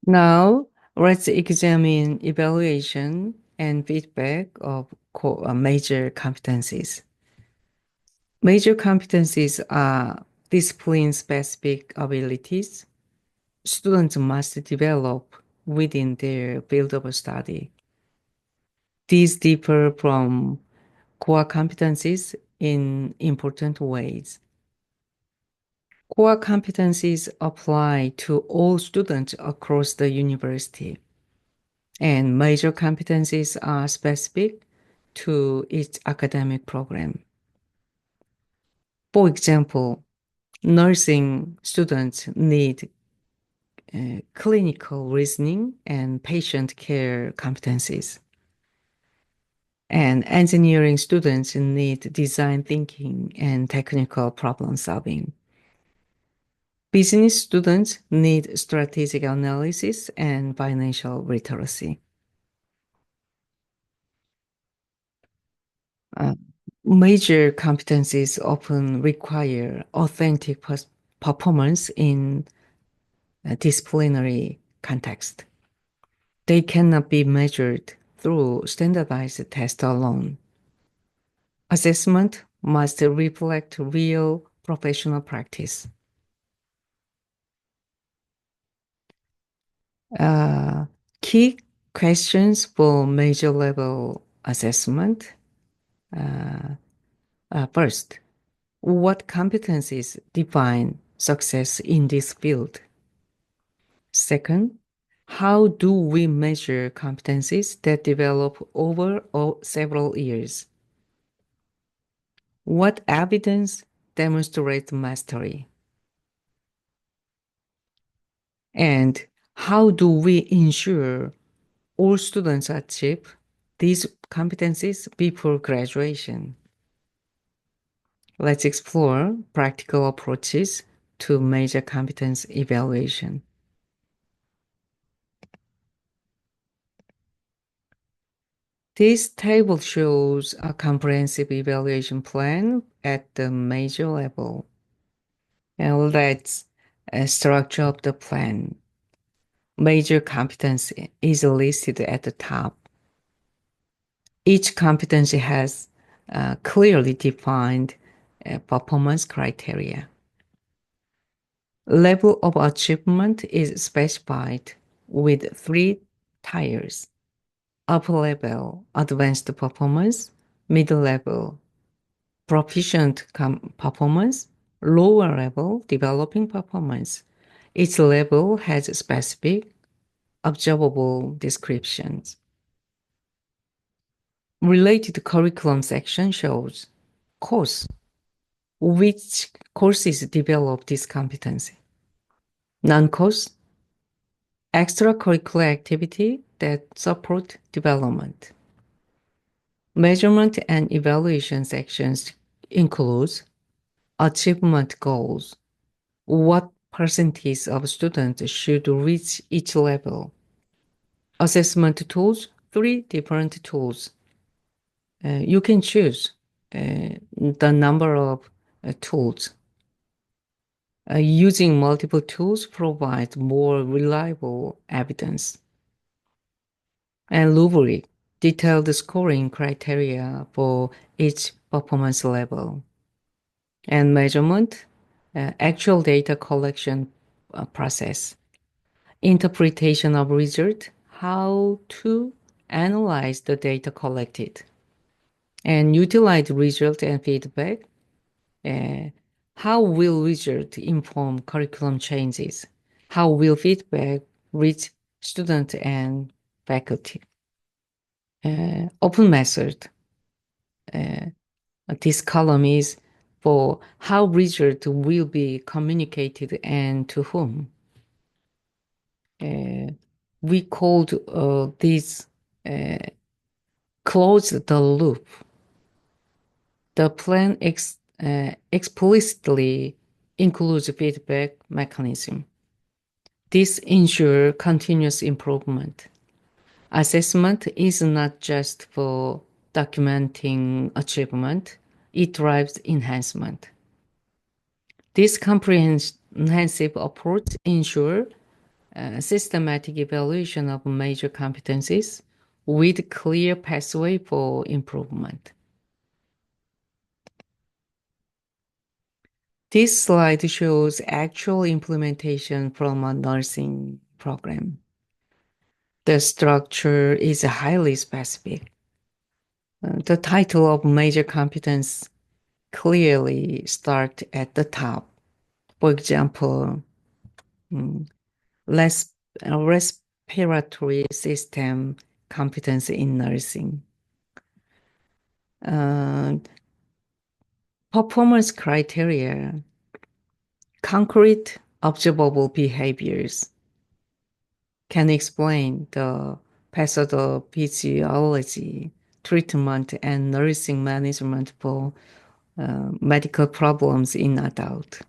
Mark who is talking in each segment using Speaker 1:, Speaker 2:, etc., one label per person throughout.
Speaker 1: Now, let's examine evaluation and feedback of major competencies. Major competencies are discipline-specific abilities students must develop within their field of study. These differ from core competencies in important ways. Core competencies apply to all students across the university, and major competencies are specific to each academic program. For example, nursing students need clinical reasoning and patient care competencies. And engineering students need design thinking and technical problem solving. Business students need strategic analysis and financial literacy. Uh, Major competencies often require authentic performance in a disciplinary context. They cannot be measured through standardized tests alone. Assessment must reflect real professional practice. Uh, Key questions for major level assessment. Uh, First, what competencies define success in this field? Second, how do we measure competencies that develop over several years? What evidence demonstrates mastery? And how do we ensure all students achieve these competencies before graduation? Let's explore practical approaches to major competence evaluation. This table shows a comprehensive evaluation plan at the major level. And let's structure of the plan. Major competence is listed at the top. Each competency has clearly defined performance criteria. Level of achievement is specified with three tiers: upper level, advanced performance; middle level, proficient performance; lower level, developing performance. Each level has specific, observable descriptions. Related curriculum section shows course, which courses develop this competency. Non-course, extracurricular activity that support development. Measurement and evaluation sections includes achievement goals, what percentage of students should reach each level. Assessment tools, three different tools. You can choose the number of tools. Using multiple tools provides more reliable evidence. And rubric, detailed scoring criteria for each performance level. And measurement, actual data collection process. Interpretation of result, how to analyze the data collected. And utilize result and feedback. How will result inform curriculum changes? How will feedback reach students and faculty? Open method. This column is for how result will be communicated and to whom. We called this close the loop. The plan explicitly includes feedback mechanism. This ensures continuous improvement. Assessment is not just for documenting achievement, it drives enhancement. This comprehensive approach ensures systematic evaluation of major competencies with clear pathway for improvement. This slide shows actual implementation from a nursing program. The structure is highly specific. The title of major competence clearly start at the top. For example, less respiratory system competence in nursing. Performance criteria, concrete observable behaviors can explain the pathophysiology, treatment, and nursing management for medical problems in adult.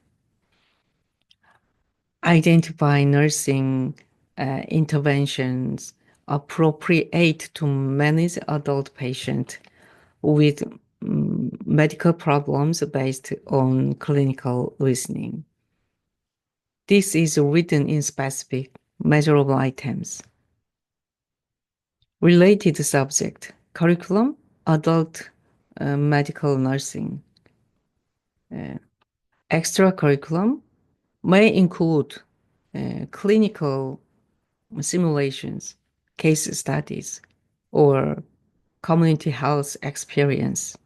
Speaker 1: Identify nursing interventions appropriate to manage adult patients with medical problems based on clinical reasoning. This is written in specific measurable items. Related subject, curriculum, adult medical nursing. Extra curriculum may include clinical simulations, case studies, or community health experience.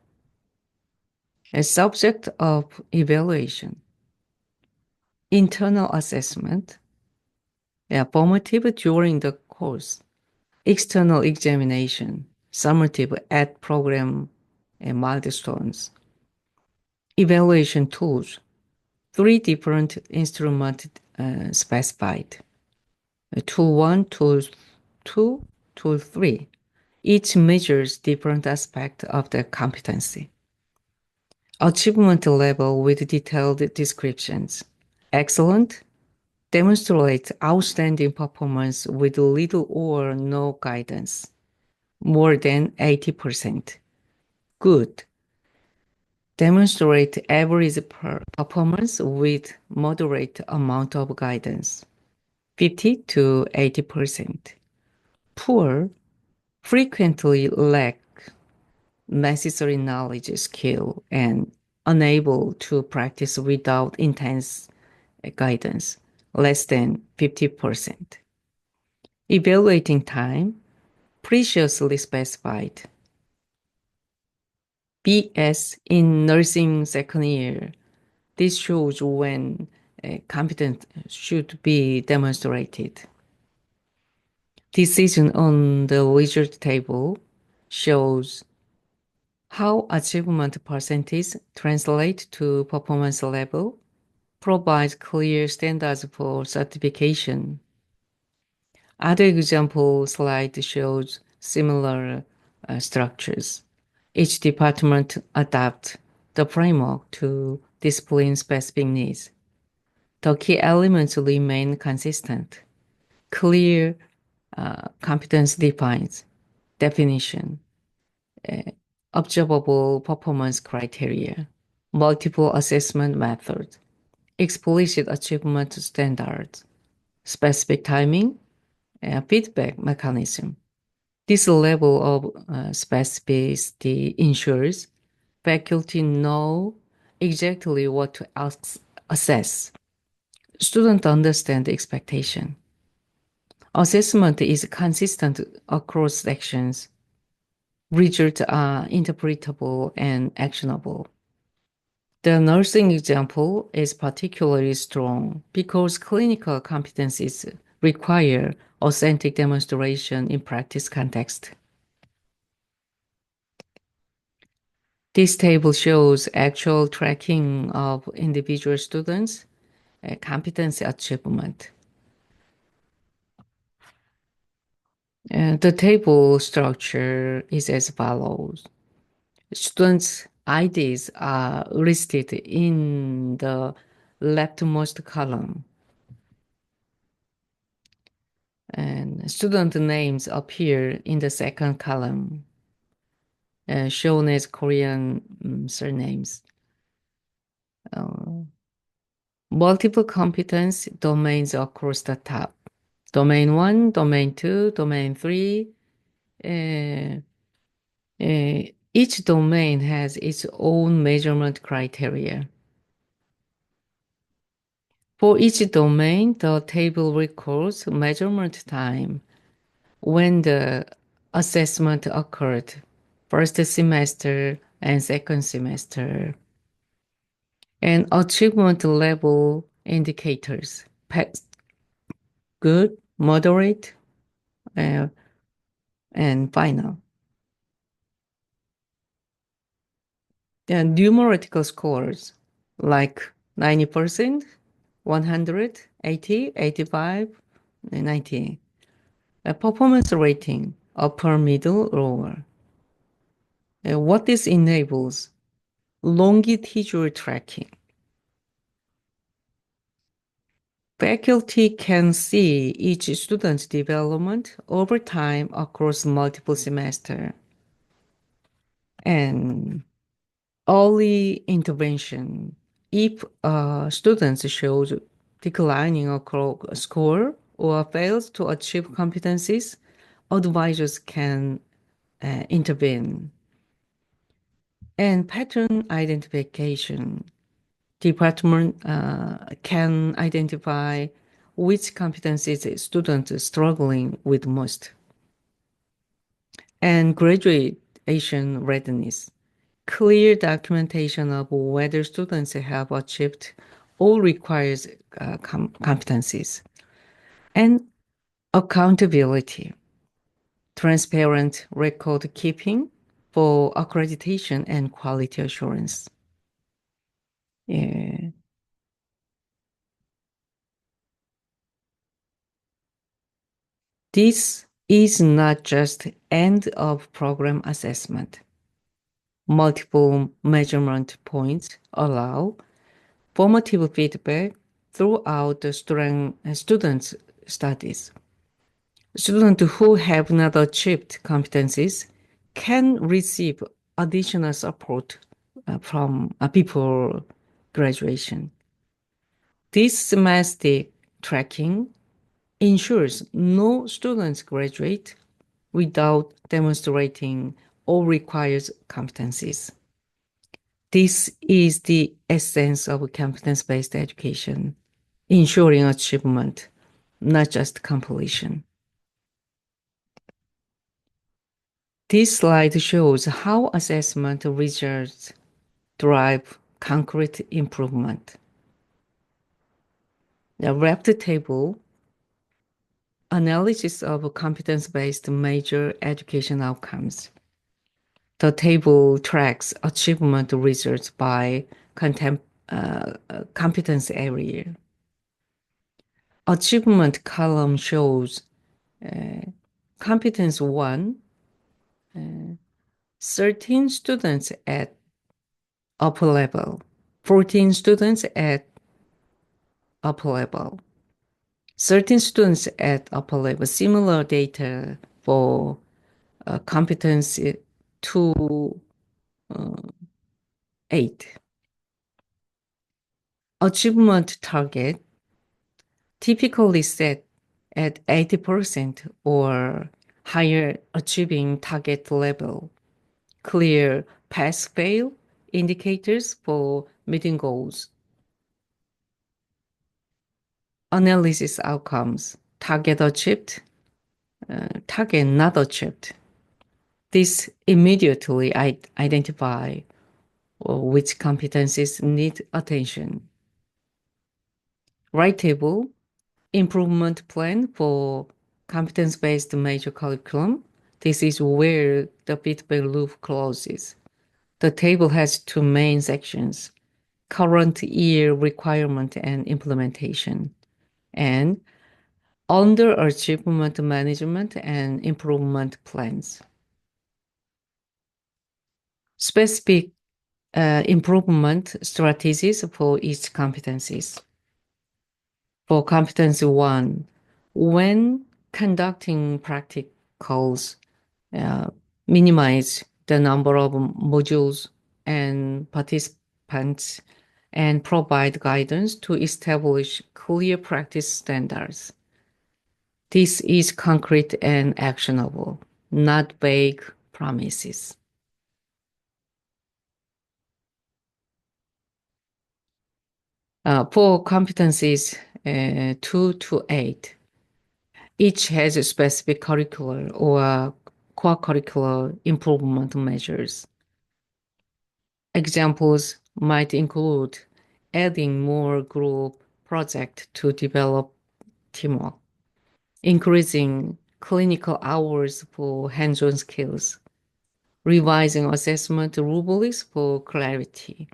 Speaker 1: A subject of evaluation, internal assessment, formative during the course, external examination, summative at program milestones. Evaluation tools, 3 different instruments specified. Tool 1, Tool 2, Tool 3. Each measures different aspects of the competency. Achievement level with detailed descriptions. Excellent, demonstrates outstanding performance with little or no guidance, more than 80%. Good, demonstrate average performance with moderate amount of guidance, 50 to 80%. Poor, frequently lack necessary knowledge, skill, and unable to practice without intense guidance, less than 50%. Evaluating time, preciously specified. BS in nursing second year. This shows when competence should be demonstrated. Decision on the result table shows how achievement percentage translate to performance level, provides clear standards for certification. Other example slide shows similar structures. Each department adapts the framework to discipline-specific needs. The key elements remain consistent. Clear competence defines, definition, observable performance criteria, multiple assessment methods, explicit achievement standards, specific timing, feedback mechanism. This level of specificity ensures faculty know exactly what to assess. Students understand the expectation. Assessment is consistent across sections. Results are interpretable and actionable. The nursing example is particularly strong because clinical competencies require authentic demonstration in practice context. This table shows actual tracking of individual students' competency achievement. The table structure is as follows. Students' IDs are listed in the leftmost column, and student names appear in the second column, shown as Korean surnames. Multiple competence domains across the top. Domain 1, Domain 2, Domain 3. Uh, each domain has its own measurement criteria. For each domain, the table records measurement time when the assessment occurred, first semester and second semester, and achievement level indicators, pass, good, moderate, uh, and final. And numerical scores like 90%, 100, 80, 85, and 90. A performance rating, upper, middle, lower. What this enables? Longitudinal tracking. Faculty can see each student's development over time across multiple semesters. And early intervention. If students shows declining across score or fails to achieve competencies, advisors can intervene. And pattern identification. Department can identify which competencies students are struggling with most. And graduation readiness. Clear documentation of whether students have achieved all requires competencies. And accountability. Transparent record keeping for accreditation and quality assurance. Yeah. This is not just end of program assessment. Multiple measurement points allow formative feedback throughout the students' studies. Students who have not achieved competencies can receive additional support from before graduation. This semester tracking ensures no students graduate without demonstrating all required competencies. This is the essence of competence-based education, ensuring achievement, not just completion. This slide shows how assessment results drive concrete improvement. The left table, analysis of competence-based major education outcomes. The table tracks achievement results by competence area. Achievement column shows competence 1, 13 students at upper level, 14 students at upper level, 13 students at upper level. Similar data for competence 2, 8. Achievement target typically set at 80% or higher achieving target level. Clear pass-fail indicators for meeting goals. Analysis outcomes, target achieved, target not achieved. This immediately identify which competencies need attention. Right table, improvement plan for competence-based major curriculum. This is where the feedback loop closes. The table has two main sections, current year requirement and implementation, and underachievement management and improvement plans. Specific improvement strategies for each competencies. For competency 1, when conducting practicals, minimize the number of modules and participants and provide guidance to establish clear practice standards. This is concrete and actionable, not vague promises. For competencies 2 to 8, each has a specific curricular or core curricular improvement measures. Examples might include adding more group projects to develop teamwork, increasing clinical hours for hands-on skills, revising assessment rubrics for clarity,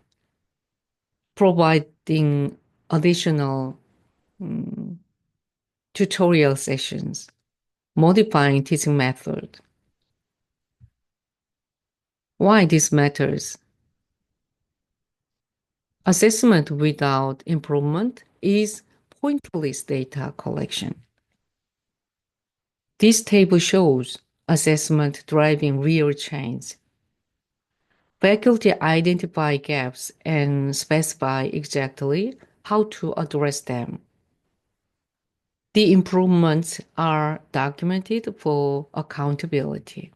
Speaker 1: providing additional mm, tutorial sessions, modifying teaching method. Why this matters? Assessment without improvement is pointless data collection. This table shows assessment driving real change. Faculty identify gaps and specify exactly how to address them. The improvements are documented for accountability.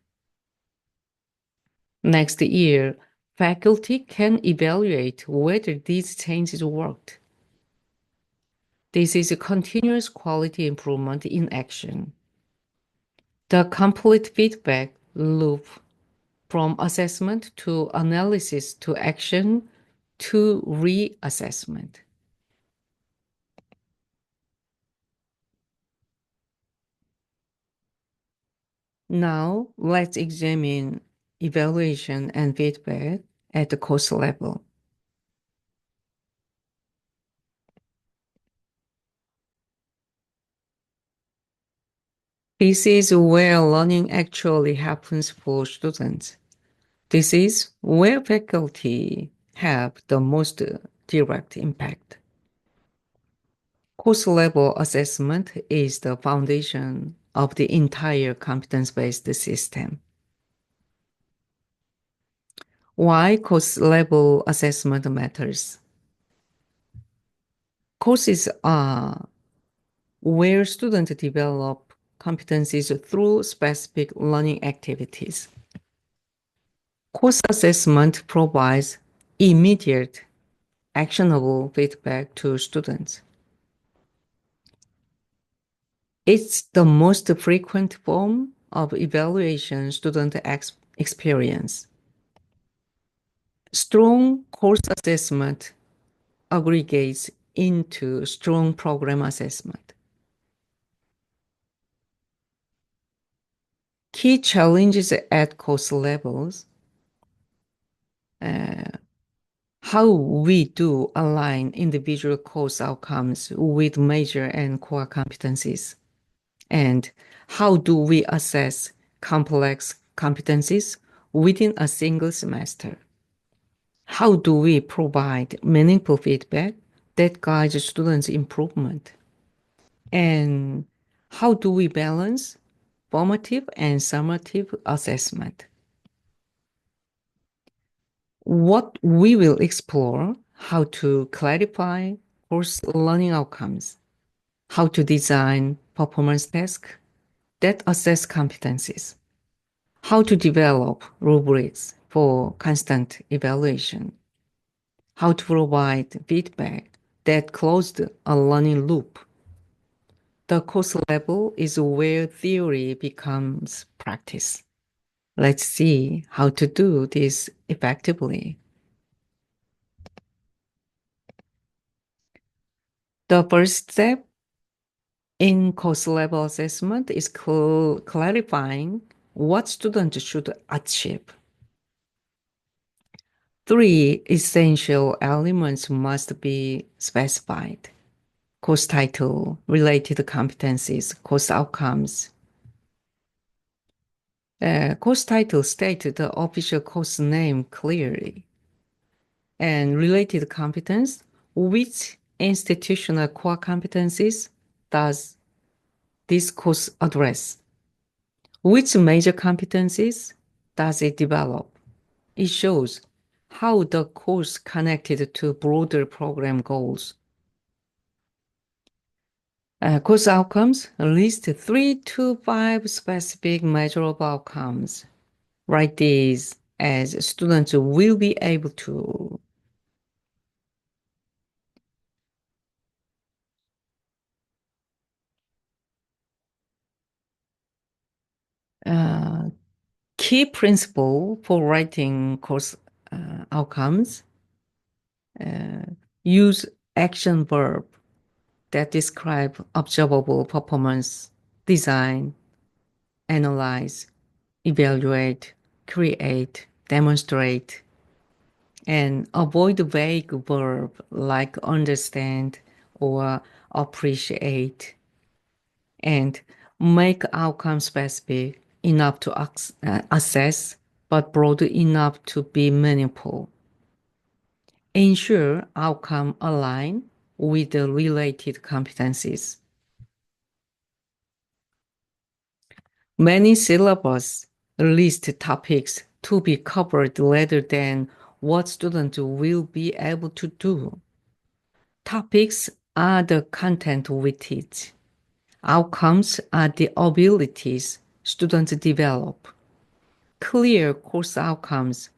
Speaker 1: Next year, faculty can evaluate whether these changes worked. This is a continuous quality improvement in action. The complete feedback loop from assessment to analysis to action to reassessment. Now, let's examine evaluation and feedback at the course level. This is where learning actually happens for students. This is where faculty have the most direct impact. Course level assessment is the foundation of the entire competence-based system. Why course level assessment matters? Courses are where students develop competencies through specific learning activities. Course assessment provides immediate, actionable feedback to students. It's the most frequent form of evaluation student experience. Strong course assessment aggregates into strong program assessment. Key challenges at course levels, how we do align individual course outcomes with major and core competencies, and how do we assess complex competencies within a single semester. How do we provide meaningful feedback that guides students' improvement? And how do we balance formative and summative assessment? What we will explore how to clarify course learning outcomes, how to design performance tasks that assess competencies, how to develop rubrics for constant evaluation, how to provide feedback that closed a learning loop. The course level is where theory becomes practice. Let's see how to do this effectively. The first step in course level assessment is clarifying what students should achieve. Three essential elements must be specified: course title, related competencies, course outcomes. Course title states the official course name clearly. And related competence, which institutional core competencies does this course address? Which major competencies does it develop? It shows how the course connected to broader program goals. Course outcomes list 3 to 5 specific measurable outcomes. Write these as students will be able to uh, key principle for writing course outcomes. Uh, use action verb that describe observable performance, design, analyze, evaluate, create, demonstrate, and avoid vague verb like understand or appreciate, and make outcome specific enough to assess but broad enough to be meaningful. Ensure outcome align with the related competencies. Many syllables list topics to be covered rather than what students will be able to do. Topics are the content we teach. Outcomes are the abilities students develop. Clear course outcomes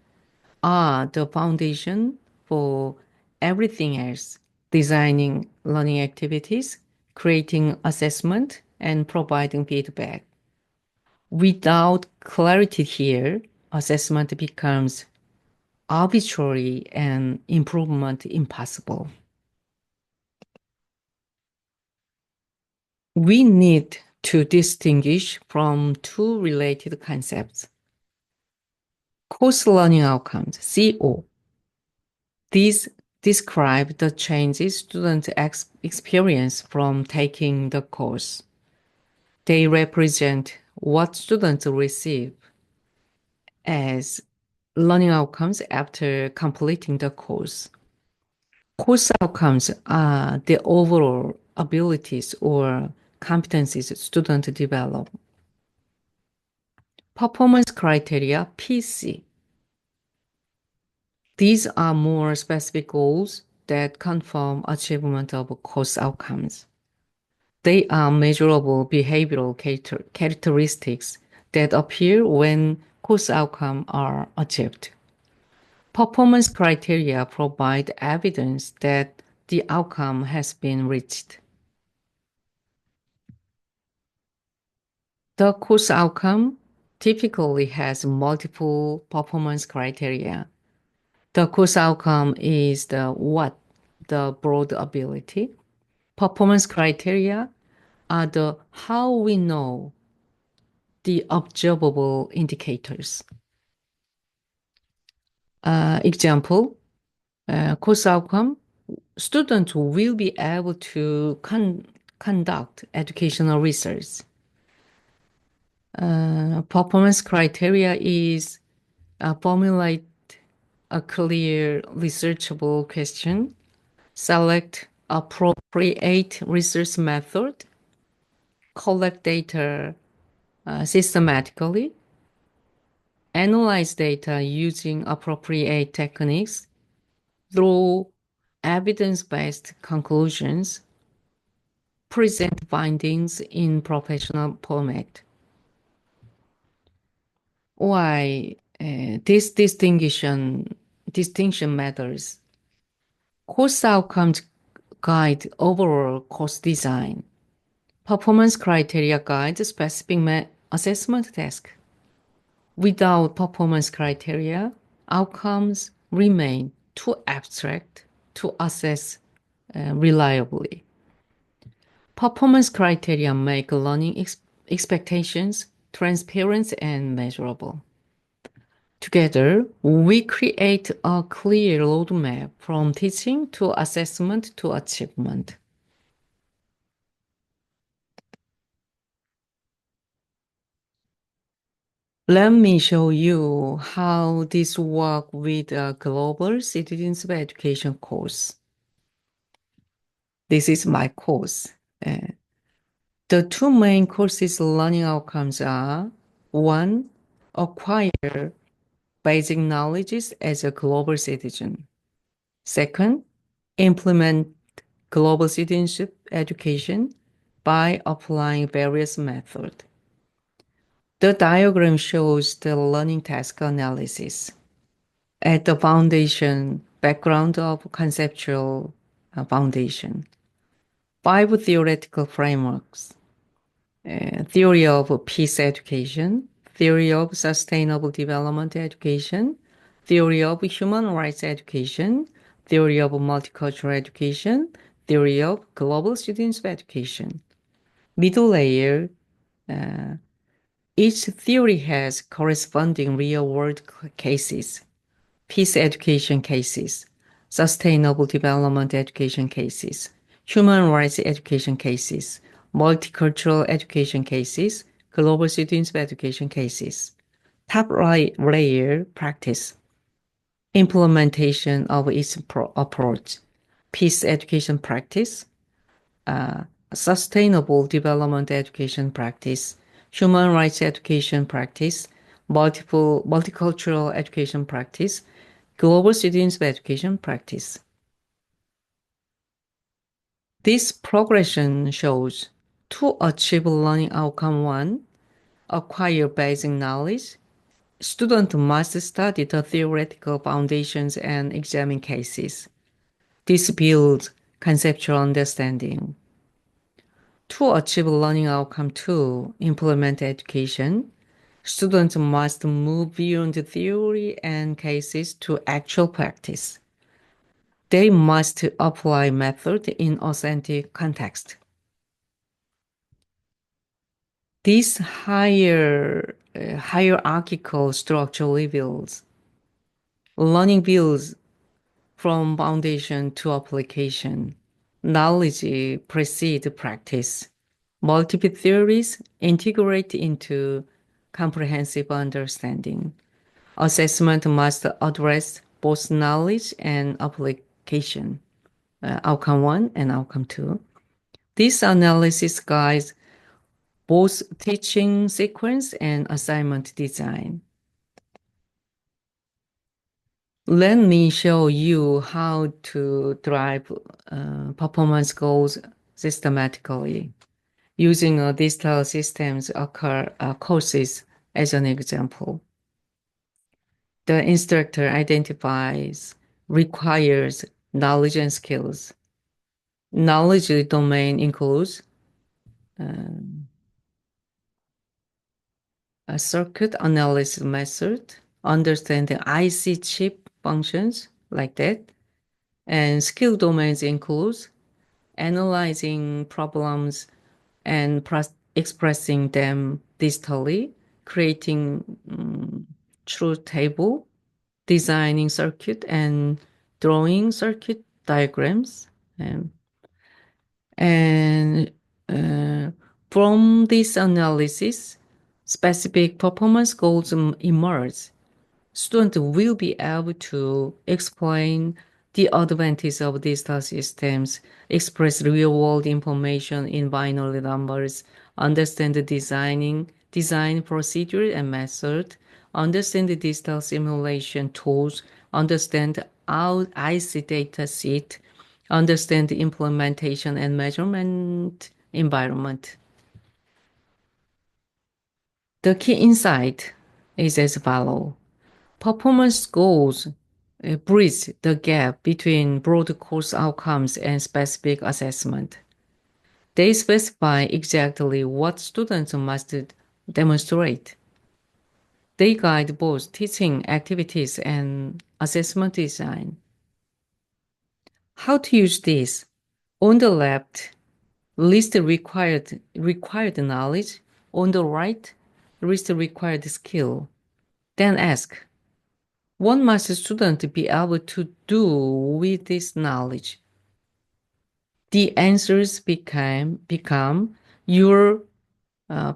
Speaker 1: are the foundation for everything else, designing learning activities, creating assessment, and providing feedback. Without clarity here, assessment becomes arbitrary and improvement impossible. We need to distinguish from two related concepts. Course learning outcomes, CO. These describe the changes students experience from taking the course. They represent what students receive as learning outcomes after completing the course. Course outcomes are the overall abilities or competencies students develop. Performance criteria, PC. These are more specific goals that confirm achievement of course outcomes. They are measurable behavioral characteristics that appear when course outcomes are achieved. Performance criteria provide evidence that the outcome has been reached. The course outcome typically has multiple performance criteria. The course outcome is the what, the broad ability. Performance criteria are the how we know, the observable indicators. Example, course outcome, students will be able to conduct educational research. Performance criteria is formulate a clear researchable question, select appropriate research method, collect data systematically, analyze data using appropriate techniques, draw evidence-based conclusions, present findings in professional format. Why this distinction matters? Course outcomes guide overall course design. Performance criteria guide specific assessment task. Without performance criteria, outcomes remain too abstract to assess reliably. Performance criteria make learning expectations transparent and measurable. Together, we create a clear roadmap from teaching to assessment to achievement. Let me show you how this works with a global citizenship education course. This is my course. The two main courses learning outcomes are: one, acquire basic knowledges as a global citizen. Second, implement global citizenship education by applying various methods. The diagram shows the learning task analysis. At the foundation, background of conceptual foundation. 5 theoretical frameworks. Theory of peace education, theory of sustainable development education, theory of human rights education, theory of multicultural education, theory of global students education. Middle layer, each theory has corresponding real-world cases, peace education cases, sustainable development education cases, human rights education cases, multicultural education cases, global students education cases. Top right layer practice, implementation of each approach, peace education practice, sustainable development education practice, human rights education practice, multicultural education practice, global students education practice. This progression shows to achieve learning outcome 1, acquire basic knowledge, student must study the theoretical foundations and examine cases. This builds conceptual understanding. To achieve learning outcome 2, implement education, students must move beyond theory and cases to actual practice. They must apply method in authentic context. This hierarchical structure reveals learning builds from foundation to application. Knowledge precedes practice. Multiple theories integrate into comprehensive understanding. Assessment must address both knowledge and application, outcome 1 and outcome 2. This analysis guides both teaching sequence and assignment design. Let me show you how to drive performance goals systematically using digital systems courses as an example. The instructor identifies, requires knowledge and skills. Knowledge domain includes a circuit analysis method, understanding IC chip functions like that. And skill domains includes analyzing problems and expressing them digitally, creating truth table, designing circuit and drawing circuit diagrams. And from this analysis, specific performance goals emerge. Students will be able to explain the advantage of digital systems, express real-world information in binary numbers, understand the design procedure and method, understand the digital simulation tools, understand our IC data sheet, understand the implementation and measurement environment. The key insight is as follows. Performance goals bridge the gap between broad course outcomes and specific assessment. They specify exactly what students must demonstrate. They guide both teaching activities and assessment design. How to use this? On the left, list required knowledge. On the right, list required skill. Then ask, what must a student be able to do with this knowledge? The answers become your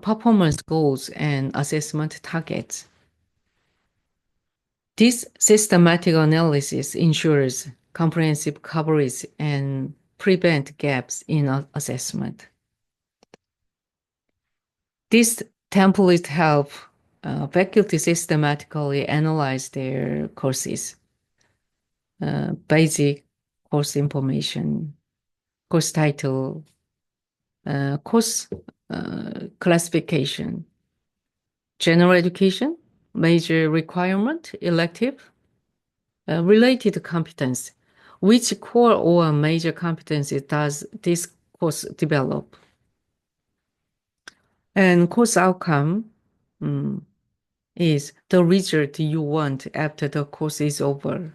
Speaker 1: performance goals and assessment targets. This systematic analysis ensures comprehensive coverage and prevent gaps in assessment. This template help faculty systematically analyze their courses, basic course information, course title, course classification, general education, major requirement, elective, related competence. Which core or major competency does this course develop? And course outcome is the result you want after the course is over.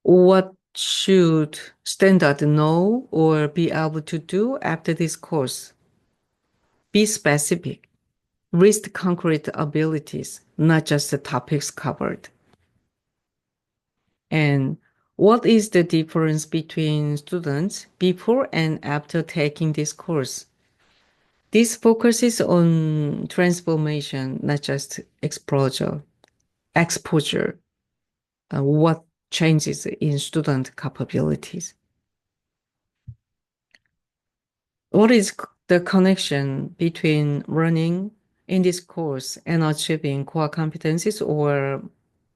Speaker 1: What should standard know or be able to do after this course? Be specific. List concrete abilities, not just the topics covered. And what is the difference between students before and after taking this course? This focuses on transformation, not just exposure. What changes in student capabilities? What is the connection between running in this course and achieving core competencies or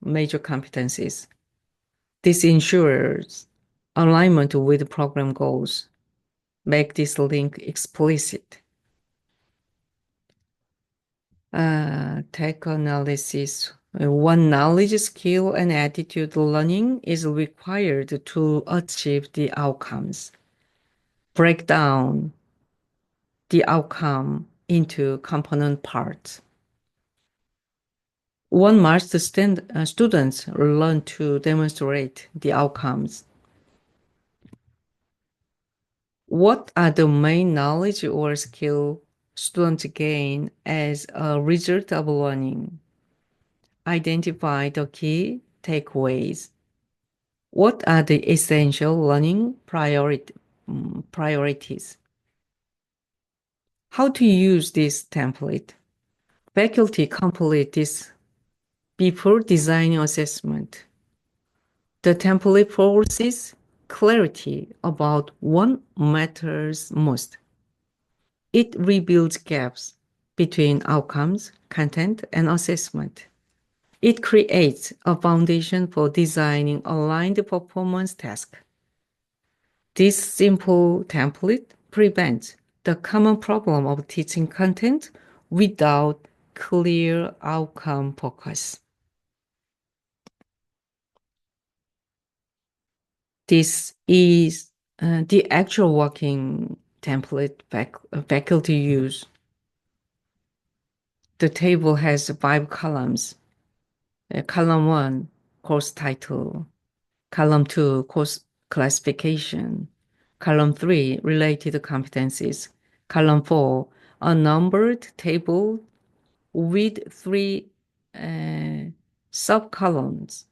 Speaker 1: major competencies? This ensures alignment with program goals. Make this link explicit. Tech analysis. One knowledge, skill, and attitude learning is required to achieve the outcomes. Break down the outcome into component parts. One must students learn to demonstrate the outcomes. What are the main knowledge or skill students gain as a result of learning? Identify the key takeaways. What are the essential learning priorities? How to use this template? Faculty complete this before designing assessment. The template forces clarity about what matters most. It rebuilds gaps between outcomes, content, and assessment. It creates a foundation for designing aligned performance tasks. This simple template prevents the common problem of teaching content without clear outcome focus. This is the actual working template faculty use. The table has 5 columns. Column 1, course title. Column 2, course classification. Column 3, related competencies. Column 4, a numbered table with 3 sub-columns.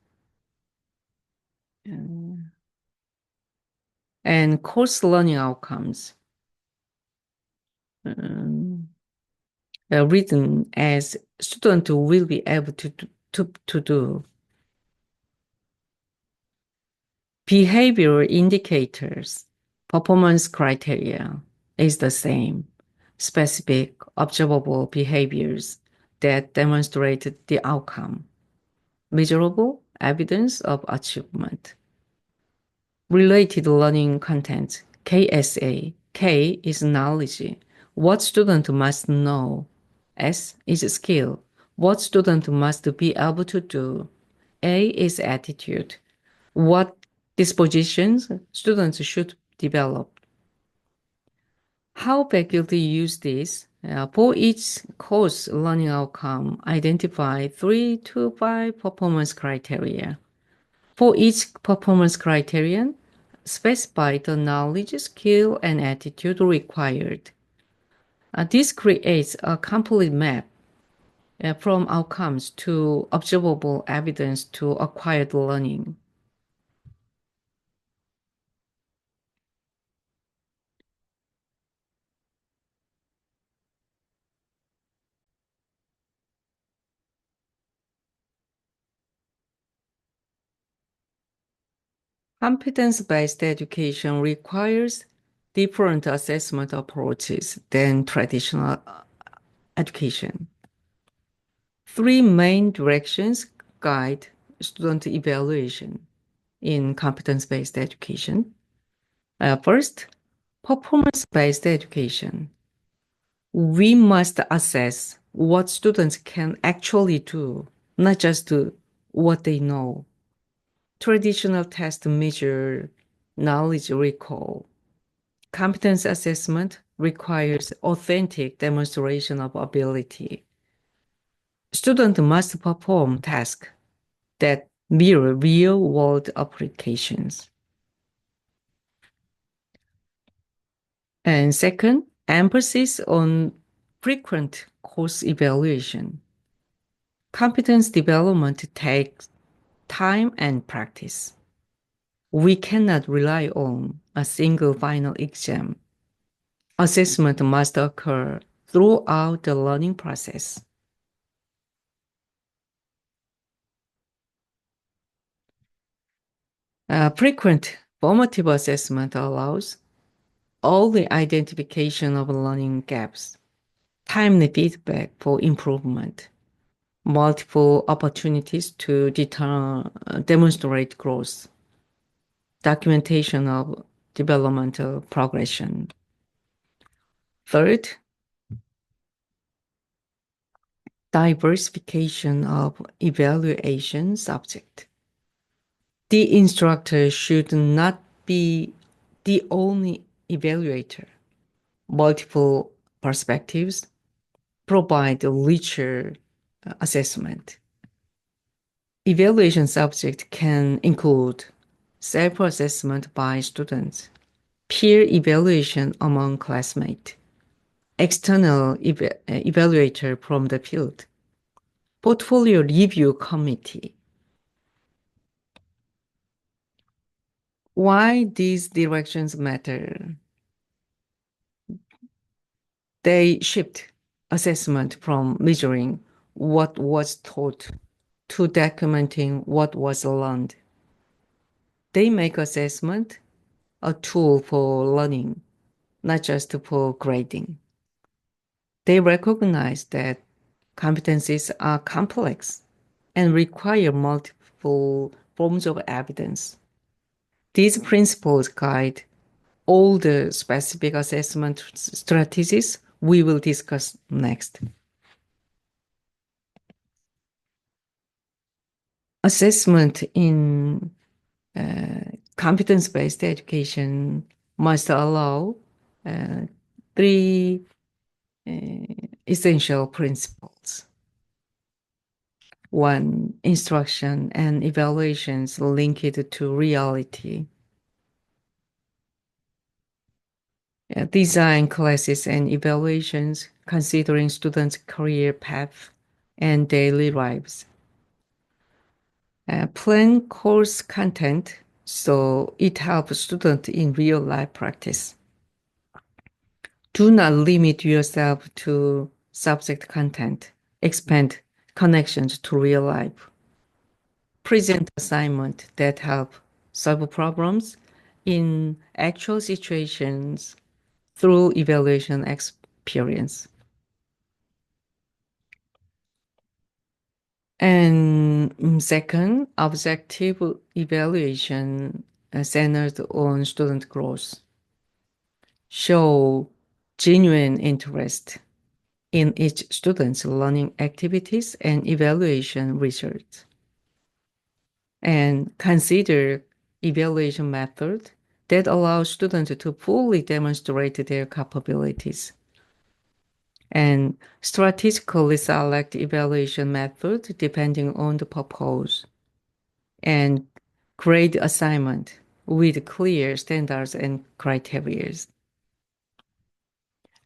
Speaker 1: And course learning outcomes. Written as student will be able to do. Behavior indicators, performance criteria is the same. Specific, observable behaviors that demonstrate the outcome. Measurable evidence of achievement. Related learning content, KSA. K is knowledge. What student must know. S is skill. What student must be able to do. A is attitude. What dispositions students should develop. How faculty use this? For each course learning outcome, identify 3 to 5 performance criteria. For each performance criterion, specify the knowledge, skill, and attitude required. This creates a complete map from outcomes to observable evidence to acquired learning. Competence-based education requires different assessment approaches than traditional education. 3 main directions guide student evaluation in competence-based education. First, performance-based education. We must assess what students can actually do, not just what they know. Traditional tests measure knowledge recall. Competence assessment requires authentic demonstration of ability. Students must perform tasks that mirror real-world applications. And second, emphasis on frequent course evaluation. Competence development takes time and practice. We cannot rely on a single final exam. Assessment must occur throughout the learning process. Frequent formative assessment allows early identification of learning gaps, timely feedback for improvement, multiple opportunities to demonstrate growth, documentation of developmental progression. Third, diversification of evaluation subject. The instructor should not be the only evaluator. Multiple perspectives provide a richer assessment. Evaluation subject can include self-assessment by students, peer evaluation among classmates, external evaluator from the field, portfolio review committee. Why these directions matter? They shift assessment from measuring what was taught to documenting what was learned. They make assessment a tool for learning, not just for grading. They recognize that competencies are complex and require multiple forms of evidence. These principles guide all the specific assessment strategies we will discuss next. Assessment in competence-based education must allow three essential principles. One, instruction and evaluations linked to reality. Design classes and evaluations considering students' career path and daily lives. Plan course content so it helps students in real life practice. Do not limit yourself to subject content. Expand connections to real life. Present assignment that help solve problems in actual situations through evaluation experience. And second, objective evaluation centered on student growth. Show genuine interest in each student's learning activities and evaluation results. And consider evaluation method that allows students to fully demonstrate their capabilities. And strategically select evaluation method depending on the purpose. And grade assignment with clear standards and criteria.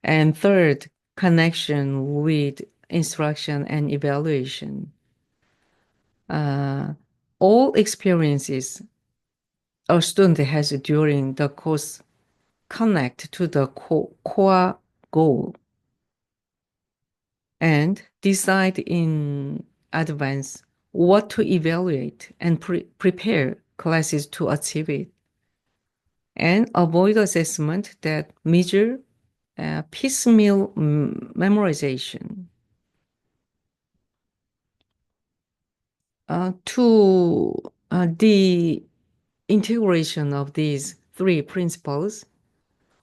Speaker 1: And third, connection with instruction and evaluation. All experiences a student has during the course connect to the core goal and decide in advance what to evaluate and prepare classes to achieve it. And avoid assessment that measure piecemeal memorization. To the integration of these three principles.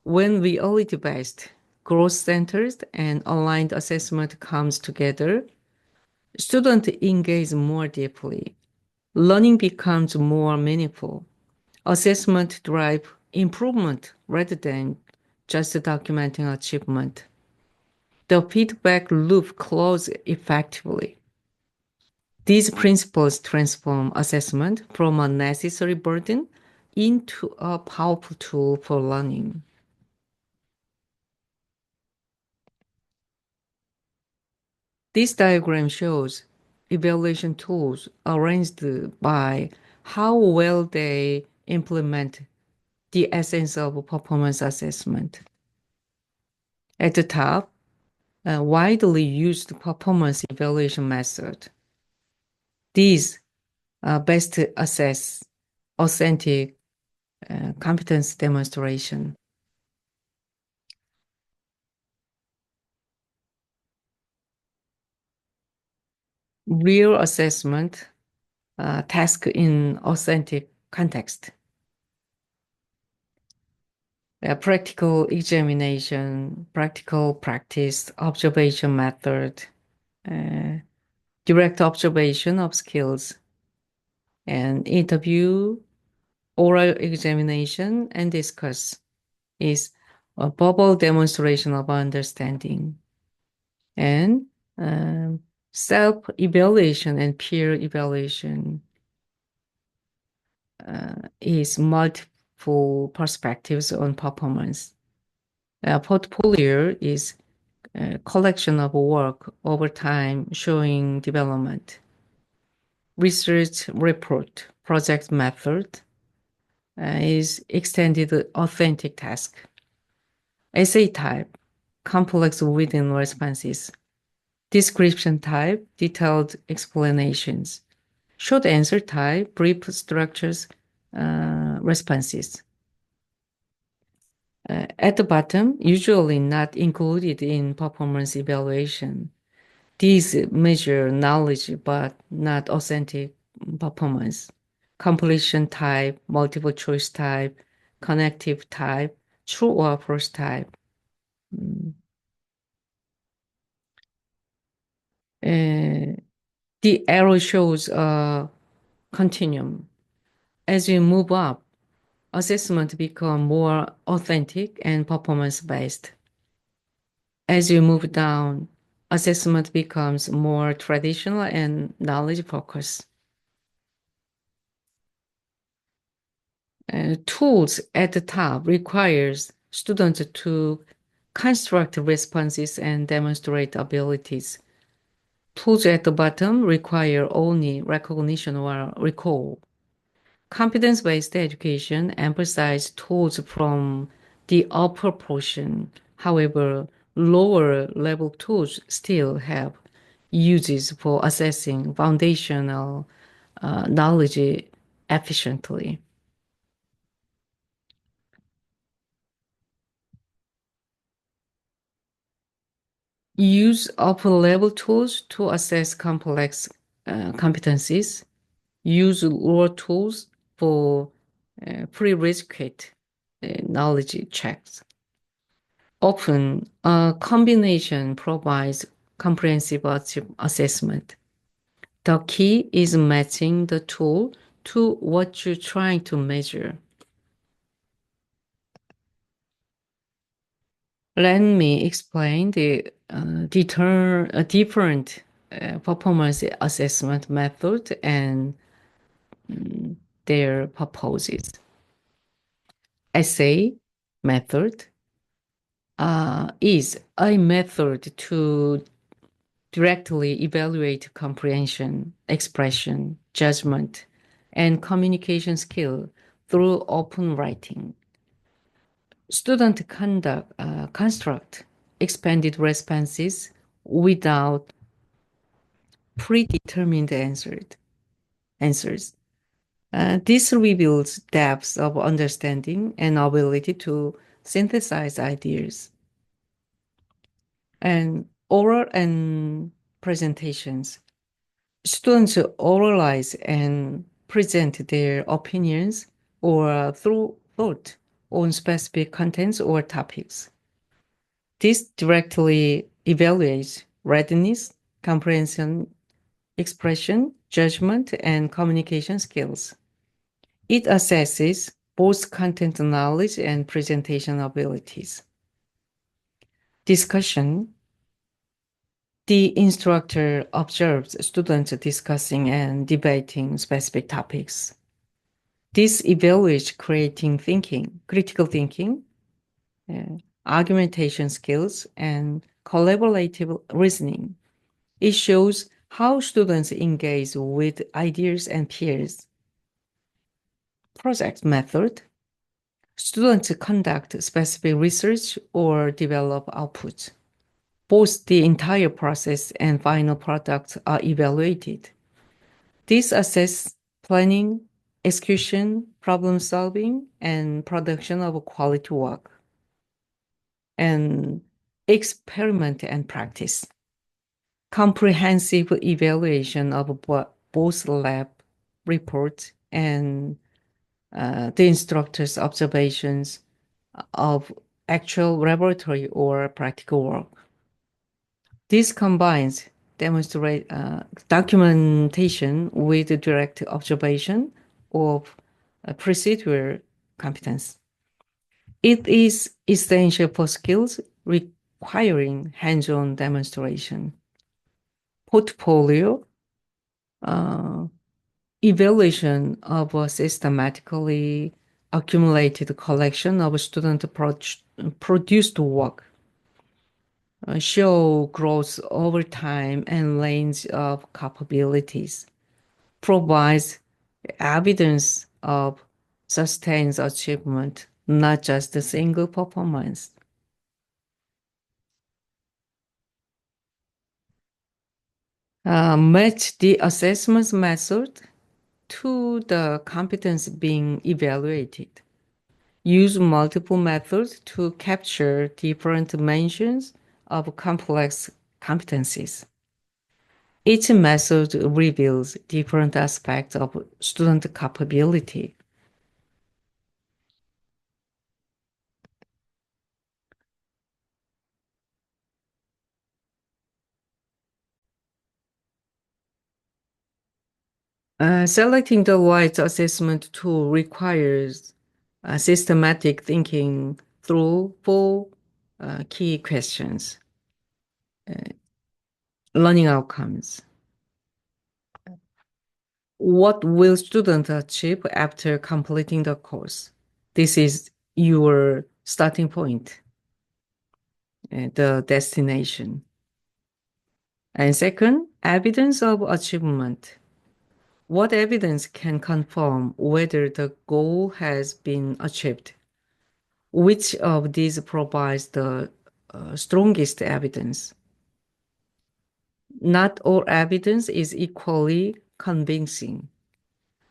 Speaker 1: When reality-based, growth-centered, and aligned assessment comes together, students engage more deeply. Learning becomes more meaningful. Assessment drive improvement rather than just documenting achievement. The feedback loop closes effectively. These principles transform assessment from a necessary burden into a powerful tool for learning. This diagram shows evaluation tools arranged by how well they implement the essence of performance assessment. At the top, a widely used performance evaluation method. These best assess authentic competence demonstration. Real assessment task in authentic context. Practical examination, practical practice, observation method, uh, direct observation of skills, and interview, oral examination, and discuss is a verbal demonstration of understanding. And self-evaluation and peer evaluation is multiple perspectives on performance. A portfolio is a collection of work over time showing development. Research report, project method is extended authentic task. Essay type, complex written responses. Description type, detailed explanations. Short answer type, brief structures, responses. At the bottom, usually not included in performance evaluation. These measure knowledge but not authentic performance. Completion type, multiple choice type, connective type, true or false type. Uh, the arrow shows a continuum. As you move up, assessment become more authentic and performance-based. As you move down, assessment becomes more traditional and knowledge-focused. Tools at the top requires students to construct responses and demonstrate abilities. Tools at the bottom require only recognition or recall. Competence-based education emphasizes tools from the upper portion. However, lower level tools still have uses for assessing foundational knowledge efficiently. Use upper level tools to assess complex competencies. Use lower tools for prerequisite knowledge checks. Often, a combination provides comprehensive assessment. The key is matching the tool to what you're trying to measure. Let me explain the different performance assessment method and their purposes. Essay method is a method to directly evaluate comprehension, expression, judgment, and communication skill through open writing. Student construct expanded responses without predetermined answers. This reveals depth of understanding and ability to synthesize ideas. And oral and presentations. Students oralize and present their opinions or through thought on specific contents or topics. This directly evaluates readiness, comprehension, expression, judgment, and communication skills. It assesses both content knowledge and presentation abilities. Discussion. The instructor observes students discussing and debating specific topics. This evaluates critical thinking, argumentation skills, and collaborative reasoning. It shows how students engage with ideas and peers. Project method. Students conduct specific research or develop outputs. Both the entire process and final product are evaluated. This assesses planning, execution, problem solving, and production of quality work. And experiment and practice. Comprehensive evaluation of both lab reports and the instructor's observations of actual laboratory or practical work. This combines documentation with direct observation of procedural competence. It is essential for skills requiring hands-on demonstration. Portfolio, evaluation of a systematically accumulated collection of student-produced work, show growth over time and range of capabilities, provides evidence of sustained achievement, not just a single performance. Match the assessment method to the competence being evaluated. Use multiple methods to capture different dimensions of complex competencies. Each method reveals different aspects of student capability. Selecting the right assessment tool requires systematic thinking through four key questions. Learning outcomes. What will students achieve after completing the course? This is your starting point, the destination. And second, evidence of achievement. What evidence can confirm whether the goal has been achieved? Which of these provides the strongest evidence? Not all evidence is equally convincing.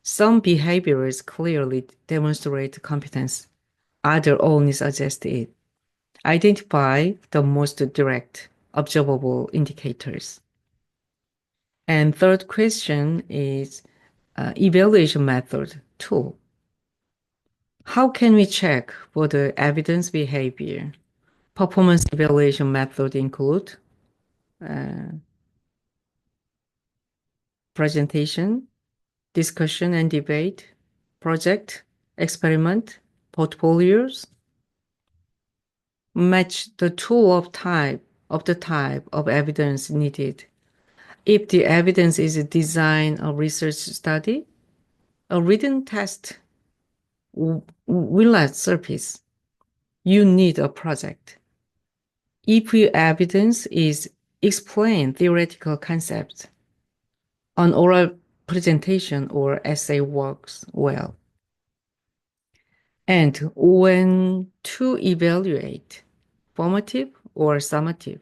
Speaker 1: Some behaviors clearly demonstrate competence, others only suggest it. Identify the most direct, observable indicators. And third question is evaluation method 2. How can we check for the evidence behavior? Performance evaluation method include presentation, discussion and debate, project, experiment, portfolios. Match the tool of the type of evidence needed. If the evidence is a design or research study, a written test will not surface. You need a project. If your evidence is explain theoretical concepts, an oral presentation or essay works well. And when to evaluate, formative or summative,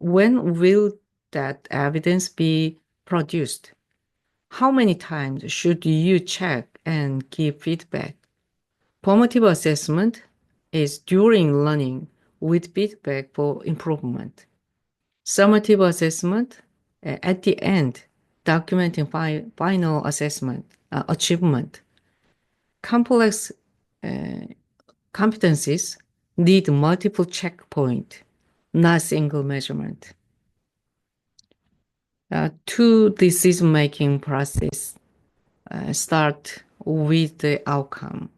Speaker 1: when will that evidence be produced? How many times should you check and give feedback? Formative assessment is during learning with feedback for improvement. Summative assessment at the end, documenting final assessment, achievement. Complex competencies need multiple checkpoints, not single measurement. Two decision-making process start with the outcome.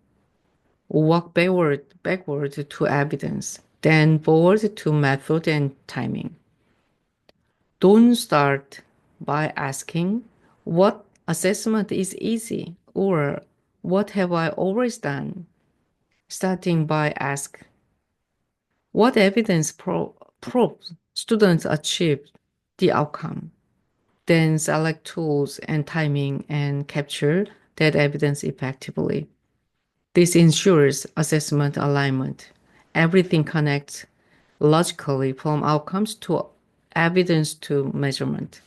Speaker 1: Walk backward to evidence, then forward to method and timing. Don't start by asking what assessment is easy or what have I always done. Starting by ask what evidence proves students achieved the outcome. Then select tools and timing and capture that evidence effectively. This ensures assessment alignment. Everything connects logically from outcomes to evidence to measurement.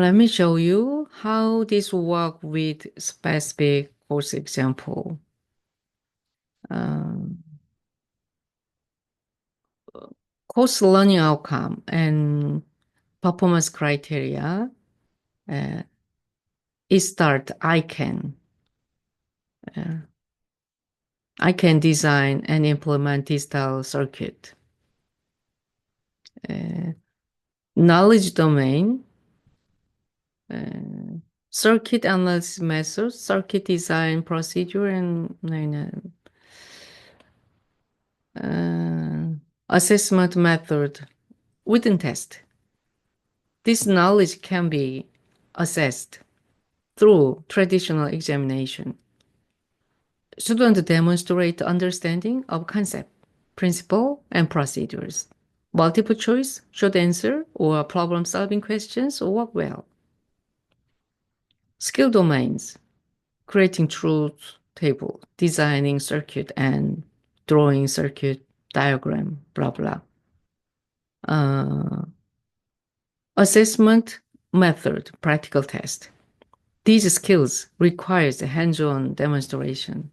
Speaker 1: Let me show you how this work with specific course example. Um, Course learning outcome and performance criteria. It start uh, I can design and implement digital circuit. Knowledge domain, circuit analysis methods, circuit design procedure, and assessment method within test. This knowledge can be assessed through traditional examination. Students demonstrate understanding of concept, principle, and procedures. Multiple choice, short answer, or problem-solving questions work well. Skill domains, creating truth table, designing circuit, and drawing circuit diagram, blah, blah. Assessment method, practical test. These skills requires hands-on demonstration.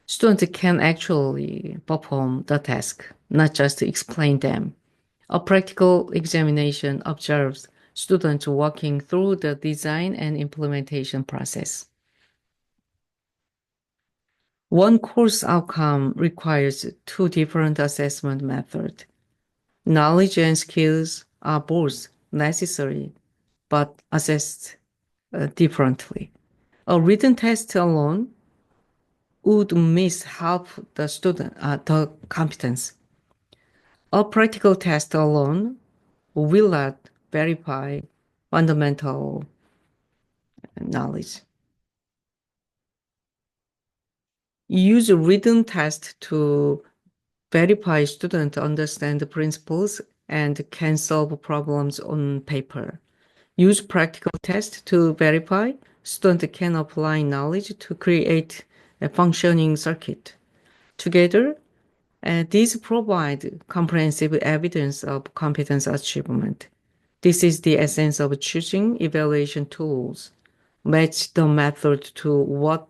Speaker 1: Students can actually perform the task, not just explain them. A practical examination observes students walking through the design and implementation process. One course outcome requires two different assessment methods. Knowledge and skills are both necessary, but assessed differently. A written test alone would miss half the competence. A practical test alone will not verify fundamental knowledge. Use a written test to verify students understand the principles and can solve problems on paper. Use practical tests to verify students can apply knowledge to create a functioning circuit. Together, these provide comprehensive evidence of competence achievement. This is the essence of choosing evaluation tools. Match the method to what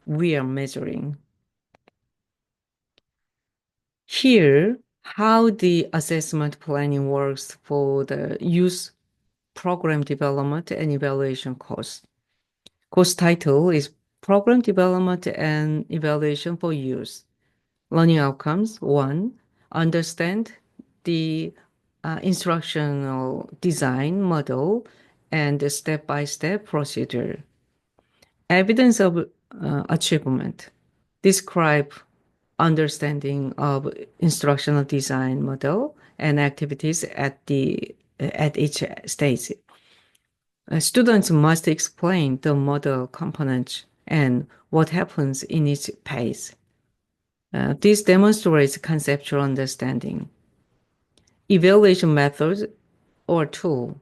Speaker 1: we are measuring. Here, how the assessment planning works for the use program development and evaluation course. Course title is Program Development and Evaluation for Use. Learning outcomes, 1, understand the instructional design model and the step-by-step procedure. Evidence of achievement, describe understanding of instructional design model and activities at each stage. Students must explain the model components and what happens in each phase. This demonstrates conceptual understanding. Evaluation methods or tool,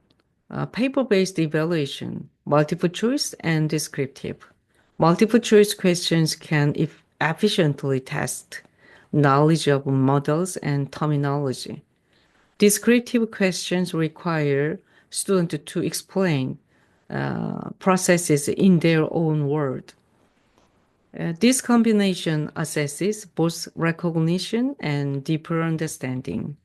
Speaker 1: paper-based evaluation, multiple choice and descriptive. Multiple choice questions can efficiently test knowledge of models and terminology. Descriptive questions require students to explain processes in their own word. This combination assesses both recognition and deeper understanding.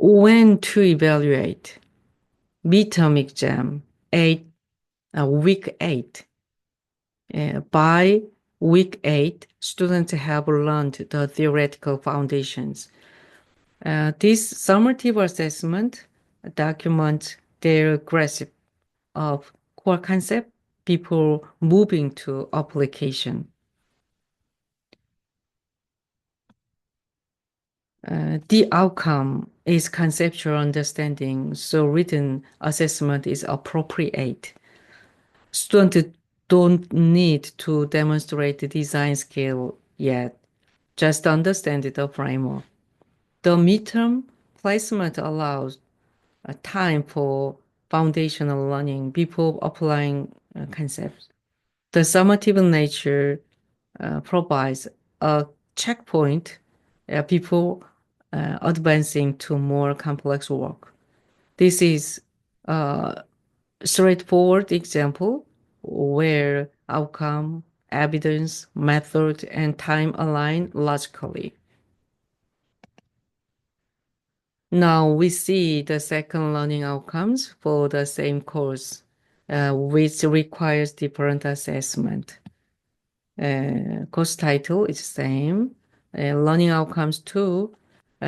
Speaker 1: When to evaluate? Midterm exam, week 8. By week 8, students have learned the theoretical foundations. This summative assessment documents their grasp of core concept before moving to application. The outcome is conceptual understanding, so written assessment is appropriate. Students don't need to demonstrate the design skill yet, just understand the framework. The midterm placement allows time for foundational learning before applying concepts. The summative nature provides a checkpoint before advancing to more complex work. This is a straightforward example where outcome, evidence, method, and time align logically. Now we see the second learning outcomes for the same course, which requires different assessment. Course title is same. Learning outcomes 2.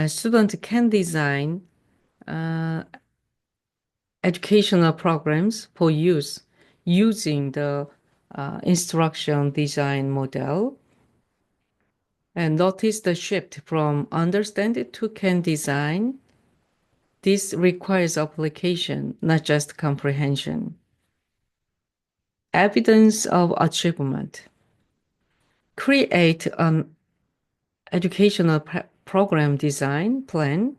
Speaker 1: Students can design educational programs for use using the instruction design model. And notice the shift from understand to can design. This requires application, not just comprehension. Evidence of achievement. Create an educational program design plan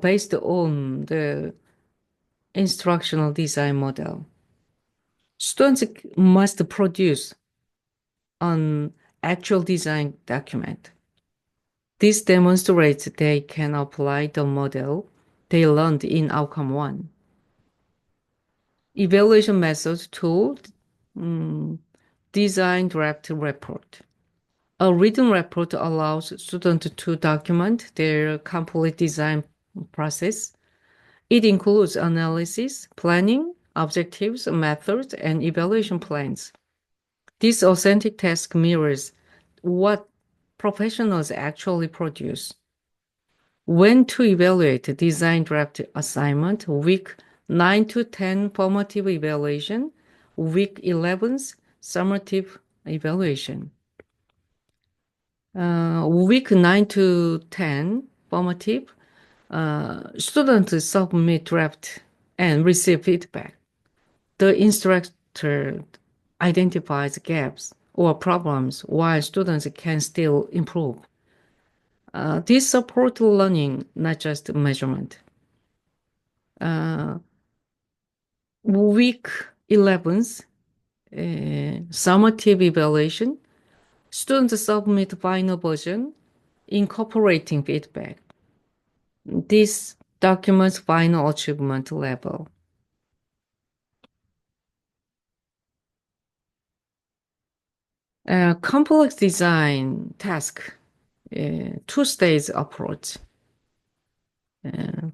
Speaker 1: based on the instructional design model. Students must produce an actual design document. This demonstrates they can apply the model they learned in outcome 1. Evaluation methods tool, design draft report. A written report allows students to document their complete design process. It includes analysis, planning, objectives, methods, and evaluation plans. This authentic task mirrors what professionals actually produce. When to evaluate design draft assignment, week 9 to 10 formative evaluation, week 11's summative evaluation. Week 9 to 10 formative, students submit draft and receive feedback. The instructor identifies gaps or problems while students can still improve. This supports learning, not just measurement. Week 11's summative evaluation, students submit final version incorporating feedback. This documents final achievement level. Complex design task, two-stage approach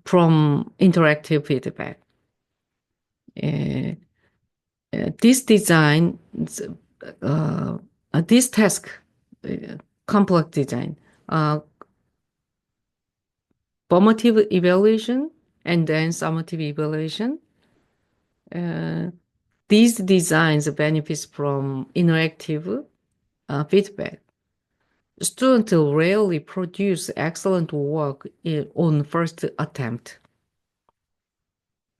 Speaker 1: from interactive feedback. This design, this task, complex design, formative evaluation and then summative evaluation. These designs benefits from interactive feedback. Students rarely produce excellent work on first attempt.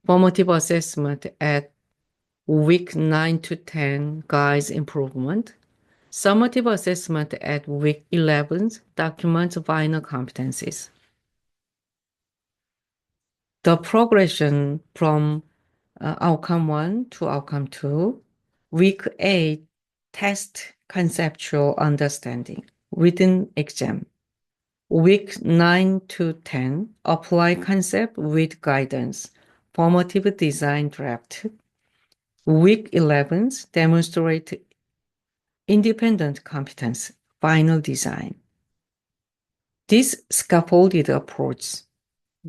Speaker 1: Formative assessment at week 9 to 10 guides improvement. Summative assessment at week 11 documents final competencies. The progression from outcome 1 to outcome 2, week 8, test conceptual understanding, written exam. Week 9 to 10, apply concept with guidance, formative design draft. Week 11, demonstrate independent competence, final design. This scaffolded approach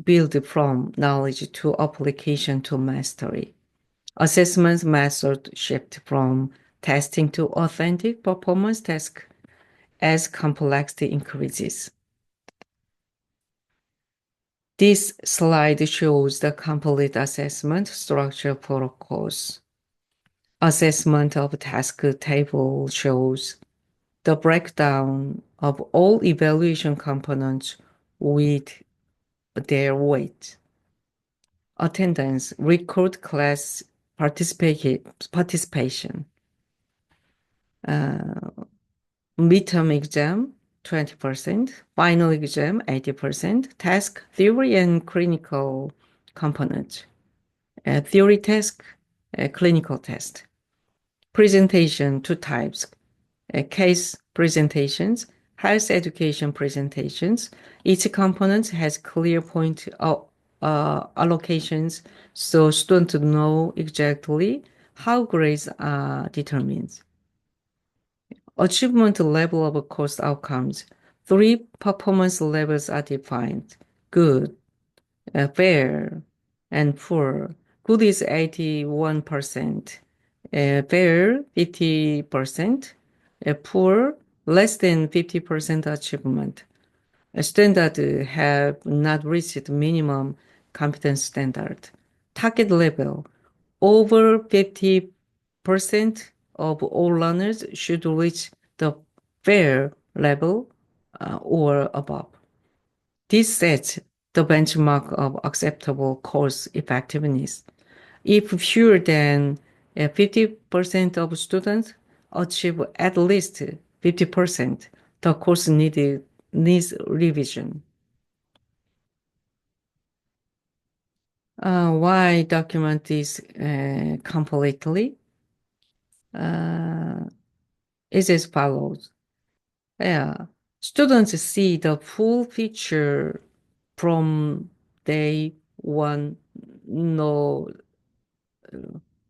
Speaker 1: build from knowledge to application to mastery. Assessment method shift from testing to authentic performance task as complexity increases. This slide shows the complete assessment structure for a course. Assessment of task table shows the breakdown of all evaluation components with their weight. Attendance, record class participation. Midterm exam, 20%, final exam, 80%, task, theory, and clinical component. Theory task, clinical test. Presentation, two types, case presentations, health education presentations. Each component has clear point allocations, so students know exactly how grades are determined. Achievement level of course outcomes. 3 performance levels are defined: good, fair, and poor. Good is 81%, fair 50%, poor less than 50% achievement. Standard have not reached minimum competence standard. Target level over 50% of all learners should reach the fair level or above. This sets the benchmark of acceptable course effectiveness. If fewer than 50% of students achieve at least 50%, the course needs revision. Why document this completely? Is as follows. Yeah, students see the full picture from day one, no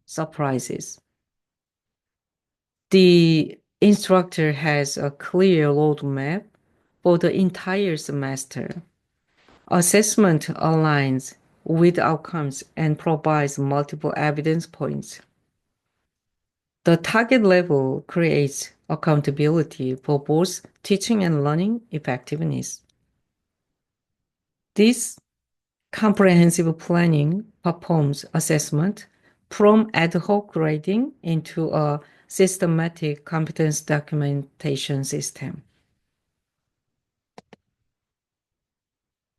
Speaker 1: surprises. The instructor has a clear roadmap for the entire semester. Assessment aligns with outcomes and provides multiple evidence points. The target level creates accountability for both teaching and learning effectiveness. This comprehensive planning performs assessment from ad hoc grading into a systematic competence documentation system.